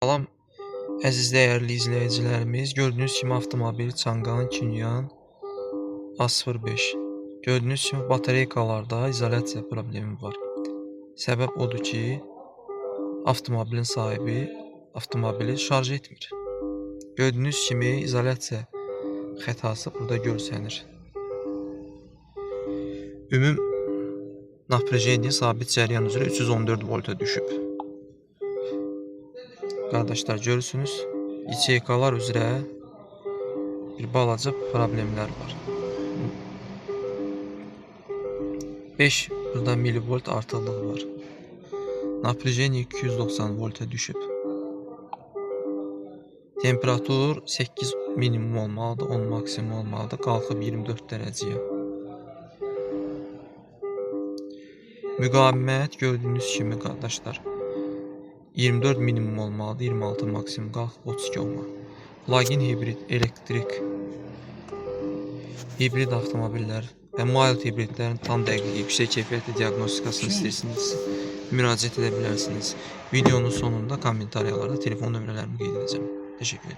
Salam, əziz dəyərli izləyicilərimiz. Gördüyünüz kimi avtomobil Çanqanın Kinyan A05. Gördüyünüz kimi batareykalarda izolasiya problemi var. Səbəb odur ki, avtomobilin sahibi avtomobili şarj etmir. Gördüyünüz kimi izolasiya xətası burada görsənir. Ümum напряжение sabit cəryan üzrə 314 volta düşüb. Qardaşlar görürsünüz, içeykalar üzrə bir balaca problemlər var. 5 burada milivolt artıqlıq var. Напряжение 290 volta düşüb. Temperatur 8 minimum olmalıdır, 10 maksimum olmalıdır. Qalxıb 24 dərəcəyə. Müqavimət gördüyünüz kimi qardaşlar 24 minimum olmalıdır, 26 maksimum, qalxıb 32 olmalı. Plug-in hibrid, elektrik, hibrid avtomobillər və mild hibridlərin tam dəqiq, yüksək keyfiyyətli diaqnostikasını istəyirsiniz, müraciət edə bilərsiniz. Videonun sonunda kommentariyalarda telefon nömrələrimi qeyd edəcəm. Təşəkkür edirəm.